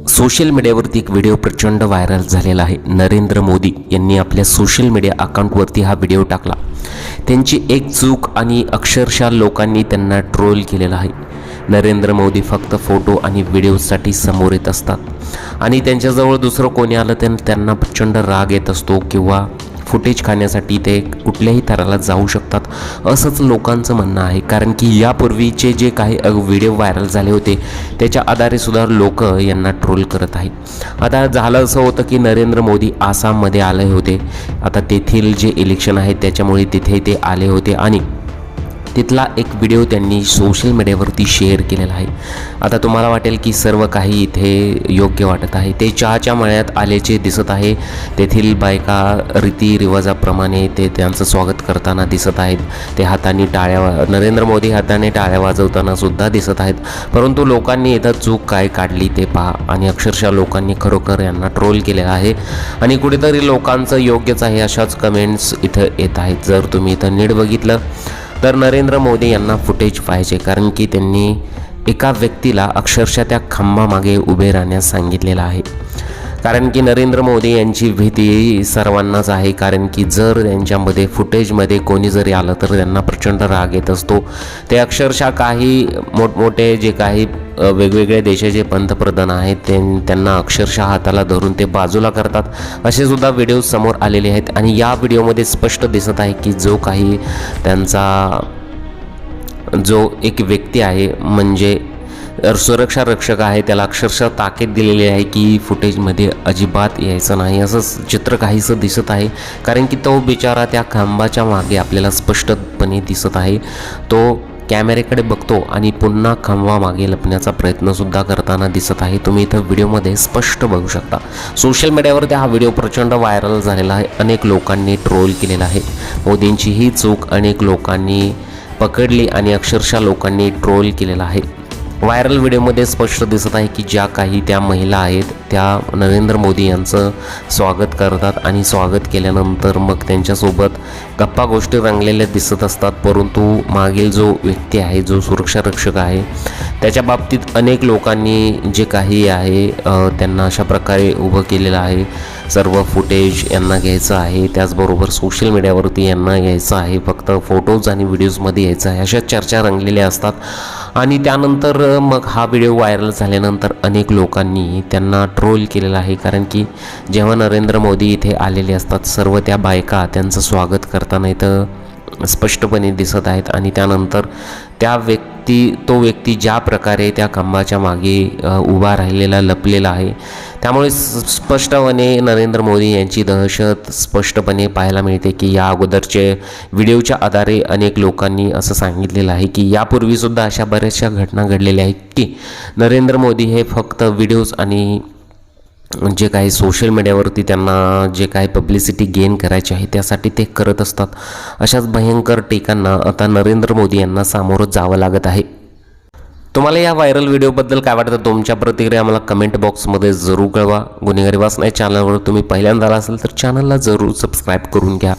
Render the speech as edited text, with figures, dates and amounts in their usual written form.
Social मीडियावरती एक video प्रचंड व्हायरल झालेला आहे। नरेंद्र मोदी यांनी आपल्या सोशल मीडिया अकाउंटवरती हा व्हिडिओ टाकला। त्यांची एक चूक आणि अक्षरशः लोकांनी त्यांना ट्रोल केलेला आहे। नरेंद्र मोदी फक्त फोटो आणि व्हिडिओसाठी समोर येत असतात आणि त्यांच्याजवळ दुसरं कोणी आलं तर त्यांना प्रचंड राग येत असतो किंवा फुटेज खाण्यासाठी ते कुठल्याही थराला जाऊ शकतात असंच लोकांचं म्हणणं आहे। कारण की यापूर्वीचे जे काही व्हिडिओ व्हायरल झाले होते त्याच्या आधारे सुद्धा लोक यांना ट्रोल करत आहेत। आता झालं असं होतं की नरेंद्र मोदी आसाममध्ये आले होते। आता तेथील जे इलेक्शन आहे त्याच्यामुळे तिथे ते आले होते आणि तिथला एक व्हिडिओ त्यांनी सोशल मीडियावरती शेअर केलेला आहे। आता तुम्हाला वाटेल की सर्व काही इथे योग्य वाटत आहे। ते चहाच्या मळ्यात आल्याचे दिसत आहे। तेथील बायका रीतिरिवाजाप्रमाणे ते त्यांचं स्वागत करताना दिसत आहेत। ते हाताने टाळ्या नरेंद्र मोदी हाताने टाळ्या वाजवताना सुद्धा दिसत आहेत। परंतु लोकांनी इथं चूक काय काढली ते पहा आणि अक्षरशः लोकांनी खरोखर यांना ट्रोल केलेला आहे आणि कुठेतरी लोकांचं योग्यच आहे अशाच कमेंट्स इथं येत आहेत। जर तुम्ही इथं नीट बघितलं तर नरेंद्र मोदी यांना फुटेज पाहिजे, कारण की त्यांनी एका व्यक्तीला अक्षरशः त्या खांबामागे उभे राहण्यास सांगितलेलं आहे। कारण की नरेंद्र मोदी यांची भीती सर्वांनाच आहे, कारण की जर त्यांच्यामध्ये फुटेजमध्ये कोणी जरी आलं तर त्यांना प्रचंड राग येत असतो। ते अक्षरशः काही मोठमोठे जे काही वेगवेगळे देशाचे पंतप्रधान आहेत त्यांना अक्षरशः हाताला धरून ते बाजूला करतात असे सुद्धा व्हिडिओ समोर आलेले आहेत। आणि या व्हिडिओमध्ये स्पष्ट दिसत आहे की जो काही त्यांचा जो एक व्यक्ती आहे म्हणजे सुरक्षा रक्षक आहे त्याला अक्षरशः ताकीद दिलेली आहे की फुटेजमध्ये अजिबात यायचं नाही असं चित्र काहीसं दिसत आहे। कारण की तो बिचारा त्या खांबाच्या मागे आपल्याला स्पष्टपणे दिसत आहे। तो कॅमेऱ्याकडे बघतो आणि पुन्हा खांबामागे लपण्याचा प्रयत्नसुद्धा करताना दिसत आहे। तुम्ही इथं व्हिडिओमध्ये स्पष्ट बघू शकता। सोशल मीडियावरती हा व्हिडिओ प्रचंड व्हायरल झालेला आहे। अनेक लोकांनी ट्रोल केलेला आहे। मोदींची ही चूक अनेक लोकांनी पकडली आणि अक्षरशः लोकांनी ट्रोल केलेला आहे। व्हायरल व्हिडिओमध्ये स्पष्ट दिसत आहे की ज्या काही त्या महिला आहेत त्या नरेंद्र मोदी यांचं स्वागत करतात आणि स्वागत केल्यानंतर मग त्यांच्यासोबत गप्पा गोष्टी रंगलेल्या दिसत असतात। परंतु मागील जो व्यक्ती आहे जो सुरक्षा रक्षक आहे त्याच्या बाबतीत अनेक लोकांनी जे काही आहे त्यांना अशा प्रकारे उभं केलेलं आहे। सर्व फुटेज यांना घ्यायचं आहे, त्याचबरोबर सोशल मीडियावरती यांना यायचं आहे, फक्त फोटोज आणि व्हिडिओजमध्ये यायचं आहे अशा चर्चा रंगलेल्या असतात। आणि त्यानंतर मग हा व्हिडिओ व्हायरल झाल्यानंतर अनेक लोकांनी त्यांना ट्रोल केलेला आहे। कारण की जेव्हा नरेंद्र मोदी इथे आलेले असतात सर्व त्या बायका त्यांचं स्वागत करताना इथं स्पष्टपणे दिसत आहेत आणि त्यानंतर तो व्यक्ती ज्या प्रकारे त्या खांबाच्या मागे उभा राहिलेला लपलेला आहे त्यामुळे स्पष्टपणे नरेंद्र मोदी यांची दहशत स्पष्टपणे पाहायला मिळते की या अगोदरचे व्हिडिओच्या आधारे अनेक लोकांनी असं सांगितलेलं आहे की यापूर्वीसुद्धा अशा बऱ्याचशा घटना घडलेल्या आहेत की नरेंद्र मोदी हे फक्त व्हिडिओज आणि जे काही सोशल मीडियावरती त्यांना जे काही पब्लिसिटी गेन करायची आहे त्यासाठी ते करत असतात। अशाच भयंकर टीकांना आता नरेंद्र मोदी यांना सामोरं जावं लागत आहे। तुम्हाला या व्हायरल व्हिडिओबद्दल काय वाटतं? तुमच्या प्रतिक्रिया मला कमेंट बॉक्समध्ये जरूर कळवा। गुन्हेगारी वाचना चॅनलवर तुम्ही पहिल्यांदा आला असेल तर चॅनलला जरूर सबस्क्राईब करून घ्या।